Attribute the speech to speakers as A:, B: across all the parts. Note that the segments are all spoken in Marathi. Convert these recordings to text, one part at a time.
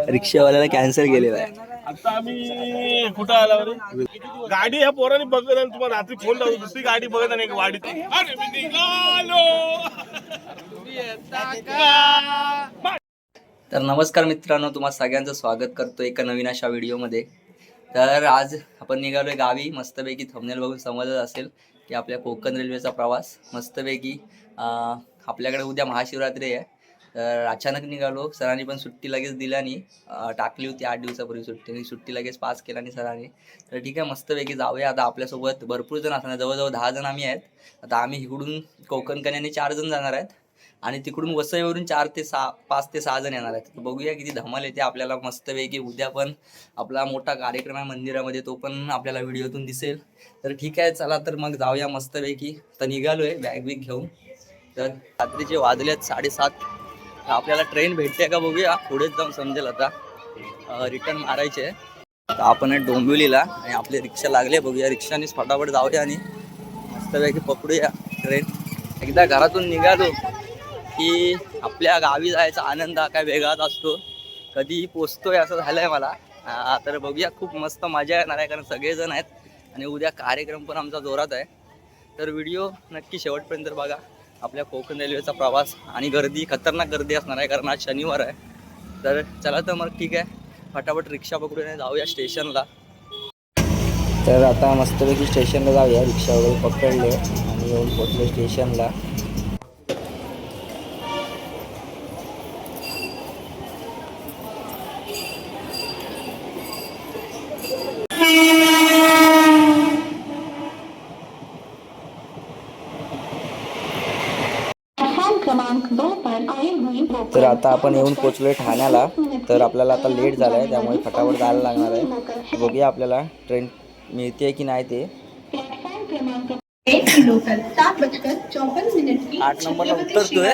A: रिक्षावाल्याला कॅन्सल केलेला आहे.
B: आता आम्ही कुठं आल्यावर गाडी ह्या पोरांनी बघत आणि तुम्हाला रात्री फोन लावतो दुसरी गाडी बघत आणि वाडीत
A: तर नमस्कार मित्रांनो, तुम्हाला सगळ्यांचं स्वागत करतो एका नवीन अशा व्हिडिओमध्ये. तर आज आपण निघालोय गावी. मस्तपैकी थंबनेल बघून समजत असेल की आपल्या कोकण रेल्वेचा प्रवास मस्तपैकी. आपल्याकडे उद्या महाशिवरात्री आहे, तर अचानक निघालो. सरांनी पण सुट्टी लगेच दिल्यानी टाकली होती 8 दिवसापूर्वी सुट्टी. सुट्टी लगेच पास केला आणि सरांनी. तर ठीक आहे, मस्तपैकी जाऊया. आता आपल्यासोबत भरपूर जण असणार, जवळजवळ 10 जण आम्ही आहेत. आता आम्ही इकडून कोकण कन्याने 4 जण जाणार आहेत आणि तिकडून वसईवरून 5 ते 6 जण येणार आहेत. तर किती धमाल येते आपल्याला. मस्तपैकी उद्या पण आपला मोठा कार्यक्रम आहे मंदिरामध्ये, तो पण आपल्याला व्हिडिओतून दिसेल. तर ठीक आहे, चला तर मग जाऊया मस्तपैकी. तर निघालोय बॅग बिग घेऊन. तर रात्रीचे वाजले आहेत 7:30. आपल्याला ट्रेन भेटते का बघूया, पुढेच जाऊन समजेल. आता रिटर्न मारायचे. तर आपण डोंबिवलीला आणि आपले रिक्षा लागले, बघूया रिक्षानेच फटाफट जाऊया आणि मस्तपैकी पकडूया ट्रेन. एकदा घरातून निघालो की आपल्या गावी जायचा आनंद हा काय वेगळाच असतो. कधी पोचतोय असं झालंय मला. तर बघूया, खूप मस्त मजा येणार आहे कारण सगळेजण आहेत आणि उद्या कार्यक्रम पण आमचा जोरात आहे. तर व्हिडिओ नक्की शेवटपर्यंत बघा. आपल्या कोकण रेल्वेचा प्रवास आणि गर्दी, खतरनाक गर्दी असणार आहे कारण आज शनिवार आहे. तर चला तर मग ठीक आहे, फटाफट रिक्षा पकडून जाऊया स्टेशनला. तर आता मस्तपैकी स्टेशनला जाऊया. रिक्षा वगैरे पकडले आणि येऊन पोचलो स्टेशनला. तर आता आपण येऊन पोचलोय ठाण्याला. तर आपल्याला आता लेट झाला आहे, त्यामुळे फटाफट जायला लागणार आहे. बघूया आपल्याला ट्रेन मिळते की नाही ते. 8 नंबरला उतरतोय.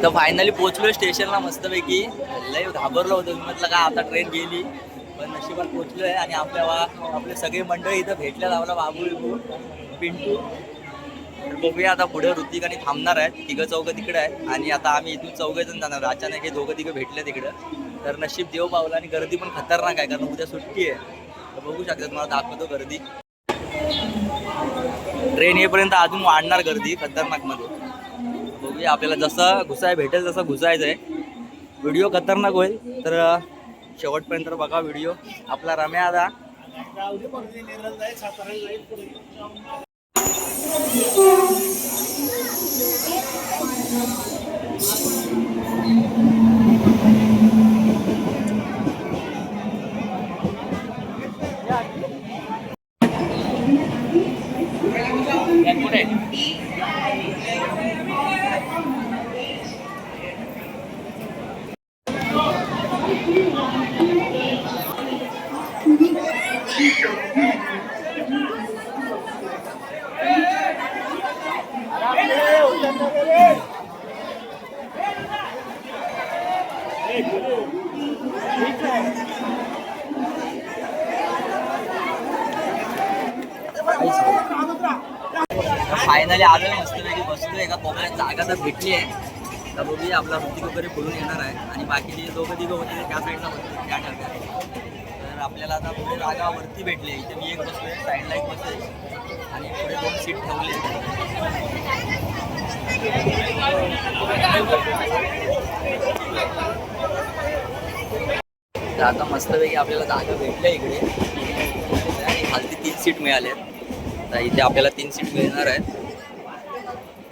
A: तर फायनली पोचलोय स्टेशनला मस्तपैकी. लय घाबरलो होतो, म्हटलं का आता ट्रेन गेली, पण नशिबात पोचलोय. आणि आपले सगळे मंडळी इथं भेटल्या. लावला बाबू, पिंटू. तर बघूया आता पुढे ऋतिक आणि थांबणार आहेत. 3-4 तिकडे आहेत आणि आता आम्ही इथून 4 जण जाणार. अचानक हे 2-3 भेटले तिकडं. तर नशीब देव पावला. आणि गर्दी पण खतरनाक आहे कारण उद्या सुट्टी आहे. तर बघू शकता, तुम्हाला दाखवतो गर्दी. ट्रेन येईपर्यंत अजून वाढणार गर्दी खतरनाक मध्ये. बघूया, आपल्याला जसं घुसाय भेटेल तसं घुसायचं आहे. व्हिडिओ खतरनाक होईल, तर शेवटपर्यंत बघा व्हिडिओ. आपला रम्या आता फायनली आलोय. मस्तपैकी बसतोय एका कोपऱ्यात. जागा तर भेटली आहे. तर बघूया, आपला ऋतिक वगैरे बोलून येणार आहे आणि बाकीचे 2-3 होते त्या साईडला बसले त्या ठिकाणी. तर आपल्याला आता पुढे जागा वरती भेटली. इथे मी एक बसलोय, साईडला एक बसलोय आणि पुढे 2 सीट ठेवले. तर आता मस्तपैकी आपल्याला जागा भेटल्या इकडे आणि खालती 3 सीट मिळाले. तर इथे आपल्याला 3 सीट मिळणार आहेत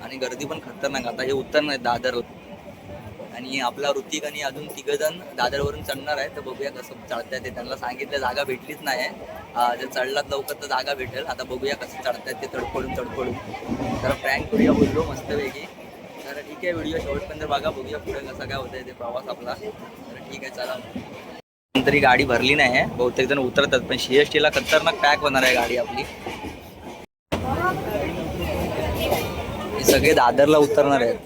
A: आणि गर्दी पण खतरनाक. आता हे उतरणार आहेत दादर आणि आपला ऋतिक आणि अजून 3 जण दादरवरून चढणार आहेत. तर बघूया कसं चढतायत ते. त्यांना सांगितलं जागा भेटलीच नाही आहे, जर चढलात लवकर तर जागा भेटेल. आता बघूया कसं चढतायत ते, तडफडून. तर प्रँक करूया बोललो मस्तपैकी. तर ठीक आहे, व्हिडिओ शेवटपर्यंत बघा. बघूया पुढे कसं काय होतंय ते प्रवास आपला. तर ठीक आहे, चला. तरी गाडी भरली नाही आहे, बहुतेक जण उतरतात, पण CSTला खतरनाक पॅक होणार आहे गाडी आपली. हे सगळे दादरला उतरणार आहेत.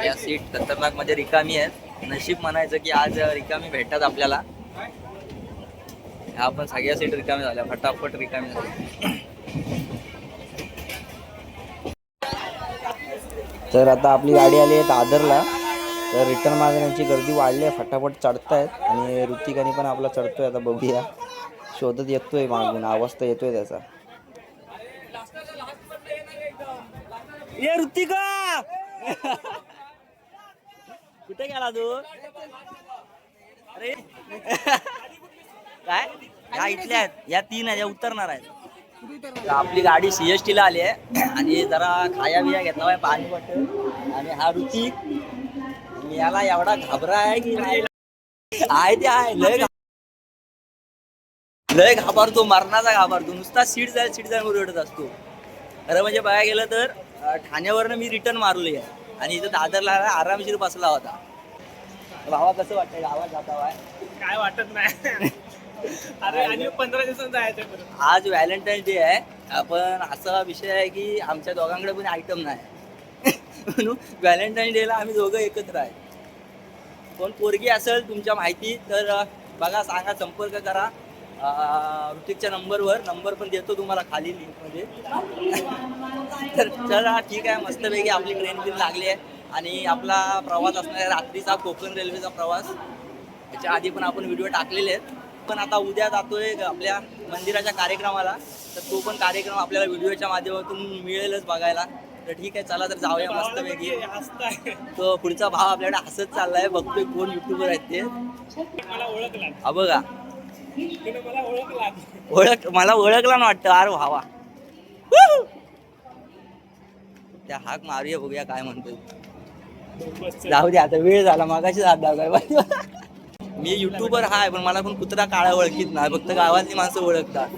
A: या सीट खतरनाक मध्ये रिकामी आहेत. नशीब म्हणायचं की आज रिकामी भेटतात आपल्याला. ह्या पण सगळ्या सीट रिकामी झाल्या, फटाफट रिकामी झाल्या. तर आता आपली गाडी आली आहे दादरला. तर रिटर्न मागण्याची गर्दी वाढली आहे, फटाफट चढतायत आणि ऋतिकाने पण आपला चढतोय. आता बघूया, शोधत येतोय मागून, आवाज तर येतोय त्याचा. ये ऋतिका कुठे गेला तू? अरे काय या इथल्या आहेत, या 3 आहेत, या उतरणार आहेत. आपली गाडी CST ला आली आहे आणि जरा खाया बिया घेतला आहे, पाणी बॉटल. आणि हा ऋतिक याला एवढा घाबरा आहे की आहे ते आहे, लय घाबरतो, मरणाचा घाबरतो. नुसता सीट जाईल रडत असतो. खरं म्हणजे बघायला गेलं तर ठाण्यावरनं मी रिटर्न मारली आहे आणि इथं दादरला आरामशीर बसला होता. भावा कसं वाटतंय गावात जाता?
B: काय वाटत नाही. अरे आणि 15 दिवसांत जायचं परत.
A: आज व्हॅलेंटाईन डे आहे. आपण असा विषय आहे की आमच्या दोघांकडे पण आयटम नाही म्हणून व्हॅलेंटाईन डेला आम्ही दोघं एकत्र आहे. कोण पोरगी असेल तुमच्या माहिती तर बघा, सांगा, संपर्क करा ऋतिकच्या नंबर पण देतो तुम्हाला खाली लिंकमध्ये. तर चला ठीक आहे, मस्तपैकी आपली ट्रेन बिन लागली आहे आणि आपला प्रवास असणार आहे रात्रीचा कोकण रेल्वेचा प्रवास. त्याच्या आधी पण आपण व्हिडिओ टाकलेले आहेत. पण आता उद्या जातोय आपल्या मंदिराच्या कार्यक्रमाला, तर तो पण कार्यक्रम आपल्याला व्हिडिओच्या माध्यमातून मिळेलच बघायला. तर ठीक आहे, चला तर जाऊया मस्तपैकी. तो पुढचा भाव आपल्याकडे हसत चाललाय, बघतोय कोण युट्यूबर आहेत ते.
B: मला ओळखला.
A: हा बघा,
B: मला
A: ओळखला ना वाटतं. अरे भावा, त्या हाक मारूया, बघूया काय म्हणतोय. जाऊ दे, आता वेळ झाला, मागाशी हात दाखवाय. मी युट्यूबर हाय, पण मला पण कुत्रा काळा ओळखीत नाही, फक्त गावातली माणसं ओळखतात.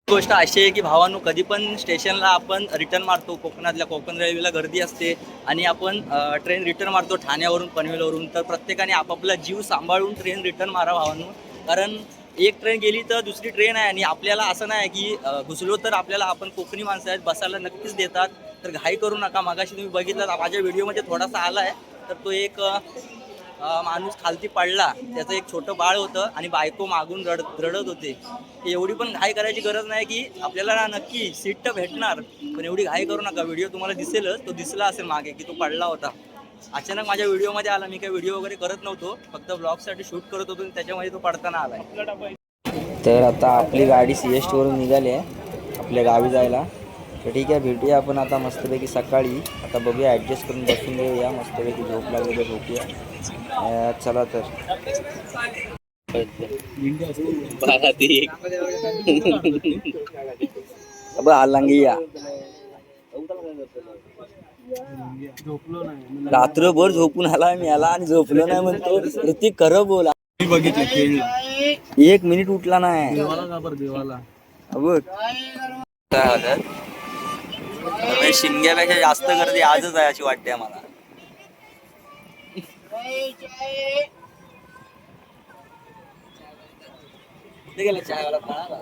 A: गोष्ट अशी आहे की भावांनो, कधी पण स्टेशनला आपण रिटर्न मारतो, कोकणातल्या कोकण रेल्वेला गर्दी असते आणि आपण ट्रेन रिटर्न मारतो ठाण्यावरून पनवेलवरून. तर प्रत्येकाने आपापला जीव सांभाळून ट्रेन रिटर्न मारा भावांनो, कारण एक ट्रेन गेली तर दुसरी ट्रेन आहे आणि आपल्याला असं नाही की घुसलो तर आपल्याला, आपण कोकणी माणसं आहेत, बसायला नक्कीच देतात. तर घाई करू नका. मागाशी तुम्ही बघितलं माझ्या व्हिडिओमध्ये थोडासा आला आहे, तर तो एक माणूस खालती पडला, त्याचं एक छोटं बाळ होतं आणि बायको मागून रडत होते. एवढी पण घाई करायची गरज नाही की आपल्याला नक्की सीट तर भेटणार, पण एवढी घाई करू नका. व्हिडिओ तुम्हाला दिसेलच, तो दिसला असेल मागे की तो पडला होता. अचानक माझ्या व्हिडिओमध्ये आला. मी काही व्हिडिओ वगैरे करत नव्हतो, फक्त ब्लॉगसाठी शूट करत होतो, त्याच्यामध्ये तो पडताना आलाय. तर आता आपली गाडी CST वरून निघाली आहे आपल्या गावी जायला. तर ठीक आहे, भेटूया आपण आता मस्तपैकी सकाळी. आता बघूया, ॲडजस्ट करून बसून घेऊया, मस्तपैकी झोप लागली तर झोपूया. चला तर या रात्रभर झोपून आला मी याला आणि झोपलो नाही म्हणतो. ऋतिक खरं बोल, बघितलं 1 मिनिट उठला नाही. बघ शिंग्यापेक्षा जास्त गर्दी आजच आहे अशी वाटते मला. गेला चायवाला पळाला.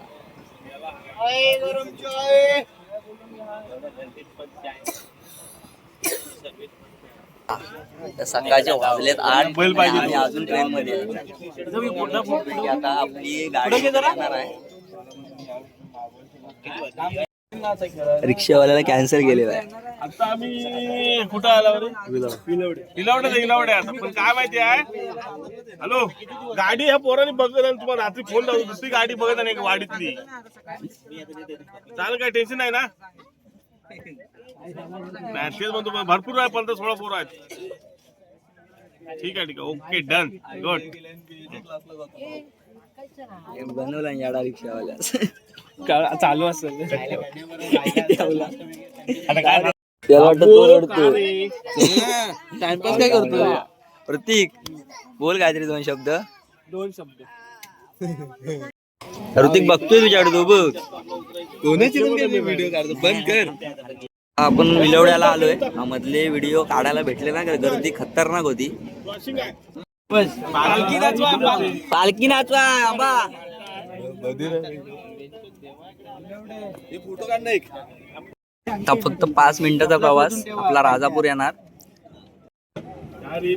A: सकाळचे वाजलेत 8 आणि अजून ट्रेन मध्ये. आता आपली गाडी जाणार आहे. रिक्षावाल्याला कॅन्सल केलेला आहे.
B: आता आम्ही कुठं आलो? विलवडे. आता पण काय माहिती आहे, हॅलो, गाडी ह्या पोरांनी बघत आणि तुम्हाला रात्री फोन लावतो, दुसरी गाडी बघत आणि वाडीतली. चालेल, काय टेन्शन नाही ना? नाही तेच म्हणतो, भरपूर आहे, 15-16 पोरं आहेत. ठीक आहे, ओके, डन, गुड.
A: बनवला याडा रिक्षावाल्या
B: चालू असेल.
A: टाइमपास काय करतो प्रतीक? बोल काहीतरी 2 शब्द. ऋतिक बघतोय तुझ्याकडे, तो बघ. कोणाची व्हिडिओ काढतो, बंद कर. आपण विलवड्याला आलोय. मधले व्हिडिओ काढायला भेटले ना, गर्दी खतरनाक होती. पालखी नाचवा आंबा. आता फक्त 5 मिनिटाचा प्रवास, आपला राजापूर येणार.
B: अरे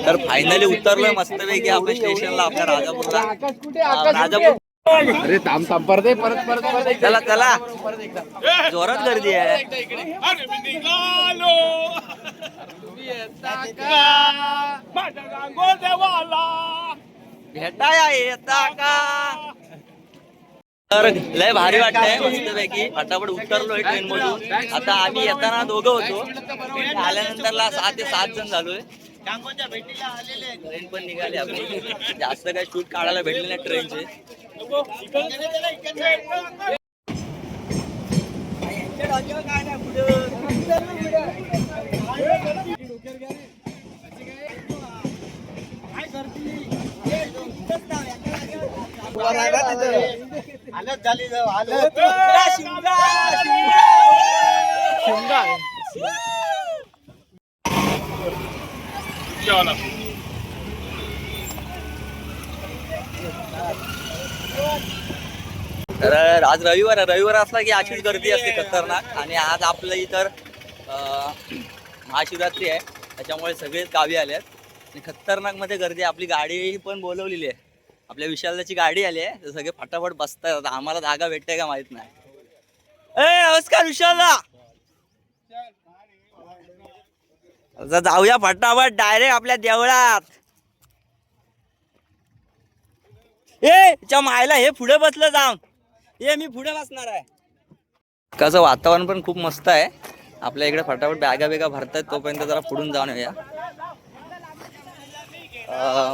A: तर फायनली उतरलोय मस्तपैकी आपण स्टेशनला आपल्या राजापूरला. राजापूर
C: अरे थांब थांब परत परत
A: चला चला जोरात गर्दी आहे.
B: अरे मी निघालो माझ्या गांगो देवाला
A: भेटाया येता का. तर लय भारी वाटतंय मस्तपैकी. फटाफट उतरलोय ट्रेन मधून. आता आम्ही येताना दोघं होतो, आल्यानंतरला 6 ते 7 जण झालोय. ट्रेन पण निघाली आपली. जास्त काही शूट काढायला भेटले नाही ट्रेनचे. तर आज रविवार असला की अशीच गर्दी असते खतरनाक. आणि आज आपलं इतर महाशिवरात्री आहे, त्याच्यामुळे सगळेच गावी आलेत आणि खतरनाक मध्ये गर्दी. आपली गाडी पण बोलवलेली आहे, आपल्या विशालची गाडी आली आहे. तर सगळे फटाफट बसतायत. आता आम्हाला जागा भेटते का माहित नाही. नमस्कार विशालला. आता जाऊया फटाफट डायरेक्ट आपल्या देवळात. मायला हे पुढे बसलं जाऊन. मी पुढे बसणार आहे. कसं वातावरण पण खूप मस्त आहे आपल्या इकडे. फटाफट बॅगा भरतात, तोपर्यंत जरा पुढून जाऊन येऊया.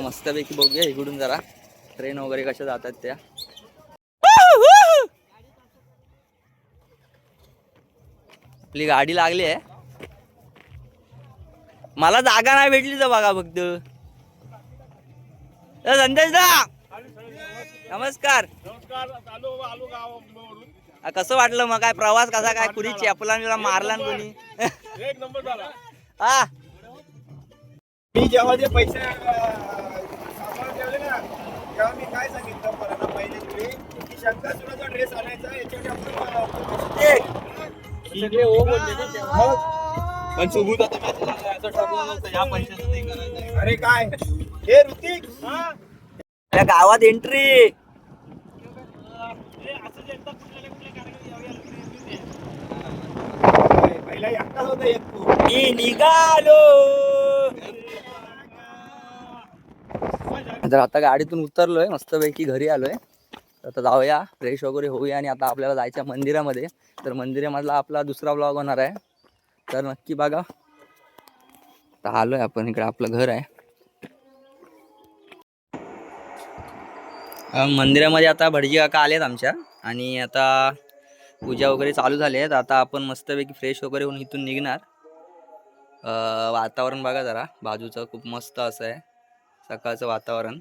A: मस्तपैकी बघूया इकडून जरा ट्रेन वगैरे कशा जातात त्या. आपली गाडी लागली आहे. मला जागा नाही भेटली तर बघा फक्त. संदेश दा नमस्कार.
B: आलो गावावरून.
A: कसं वाटलं मग? काय प्रवास कसा काय? कुणी चेपला मारला कोणी?
B: एक नंबर झाला.
A: हा
C: मी जेव्हा जे पैसे सांभाळून ठेवले ना, तेव्हा मी काय सांगितलं पोरांना पहिले तुम्ही की शंकरसुराचा ड्रेस आणायचा, याच्यावर पण सुबूत आता असं ठरवलं नव्हतं या पैशाचं नाही करायचं. अरे काय हे ऋतिक
A: त्या गावात एंट्री.
C: पहिला एकटा होता एक तू.
A: मी निघालो. तर आता गाडीतून उतरलोय, मस्तपैकी घरी आलोय. आता जाऊया, फ्रेश वगैरे होऊया आणि आता आपल्याला जायचं मंदिरामध्ये. तर मंदिरामधला आपला दुसरा ब्लॉग होणार आहे, तर नक्की बघा. आता आलोय आपण इकडे, आपलं घर आहे मंदिरामध्ये. आता भटजी काका आलेत आमच्या आणि आता पूजा वगैरे चालू झाली आहेत. आता आपण मस्तपैकी फ्रेश वगैरे होऊन इथून निघणार. वातावरण बघा जरा बाजूचं, खूप मस्त असं आहे सकाळचं वातावरण.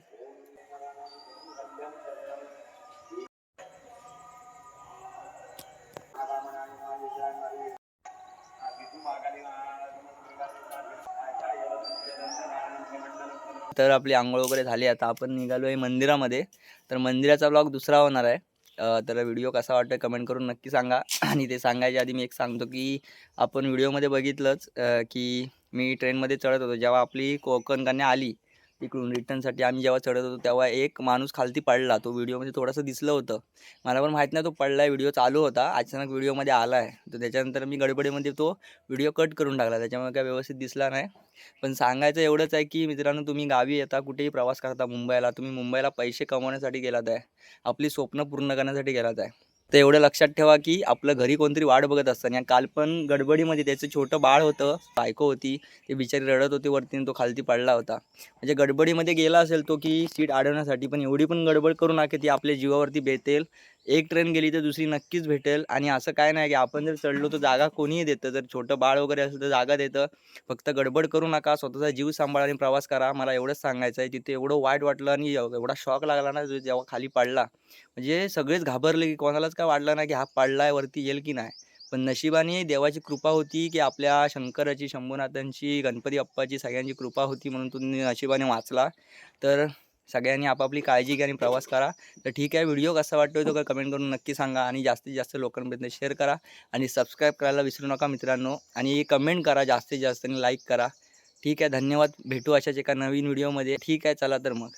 A: तर आपली आंघोळ वगैरे झाली. आता आपण निघालो आहे मंदिरामध्ये. तर मंदिराचा ब्लॉग दुसरा होणार आहे. तर व्हिडिओ कसा वाटतो कमेंट करून नक्की सांगा. आणि ते सांगायच्या आधी मी एक सांगतो की आपण व्हिडिओमध्ये बघितलंच की मी ट्रेनमध्ये चढत होतो. जेव्हा आपली कोकण कन्या आली तिकडून रिटर्नसाठी, आम्ही जेव्हा चढत होतो तेव्हा एक माणूस खालती पडला. तो व्हिडिओमध्ये थोडंसं दिसलं होतं, मला पण माहीत नाही तो पडला आहे. व्हिडिओ चालू होता, अचानक व्हिडिओमध्ये आला आहे. तर त्याच्यानंतर मी गडबडीमध्ये तो व्हिडिओ कट करून टाकला, त्याच्यामुळे काय व्यवस्थित दिसला नाही. पण सांगायचं एवढंच आहे की मित्रांनो, तुम्ही गावी येता, कुठेही प्रवास करता, मुंबईला, तुम्ही मुंबईला पैसे कमवण्यासाठी गेलात आहे, आपली स्वप्न पूर्ण करण्यासाठी गेलात आहे. तर एवढं लक्षात ठेवा की आपलं घरी कोणतरी वाट बघत असतं. आणि काल पण गडबडीमध्ये त्याचं छोटं बाळ होतं, बायको होती, ते बिचारी रडत होती वरती, तो खालती पडला होता. म्हणजे गडबडीमध्ये गेला असेल तो की सीट अडवण्यासाठी, पण एवढी पण गडबड करू नका ती आपल्या जीवावरती बेतेल. एक ट्रेन गेली तर दुसरी नक्कीच भेटेल. आणि असं काय नाही की आपण जर चढलो तर जागा कोणीही देतं. जर छोटं बाळ वगैरे असेल तर जागा देतं. फक्त गडबड करू नका, स्वतःचा जीव सांभाळा आणि प्रवास करा. मला एवढंच सांगायचं आहे. तिथे एवढं वाईट वाटलं आणि एवढा शॉक लागला ना जेव्हा खाली पडला. म्हणजे सगळेच घाबरले की कोणालाच काय वाटलं नाही की हा पडलाय वरती येईल की नाही. पण नशिबाने देवाची कृपा होती की आपल्या शंकराची, शंभूनाथांची, गणपती बाप्पाची सगळ्यांची कृपा होती म्हणून तो नशिबाने वाचला. तर सगळ्यांनी आपापली काळजी घ्या आणि प्रवास करा. तर ठीक आहे, व्हिडिओ कसा वाटतोय तो कमेंट करून नक्की सांगा आणि जास्तीत जास्त लोकांपर्यंत शेअर करा आणि सबस्क्राईब करायला विसरू नका मित्रांनो. आणि कमेंट करा जास्तीत जास्त आणि लाईक करा. ठीक आहे, धन्यवाद. भेटू अशाच एका नवीन व्हिडिओमध्ये. ठीक आहे, चला तर मग.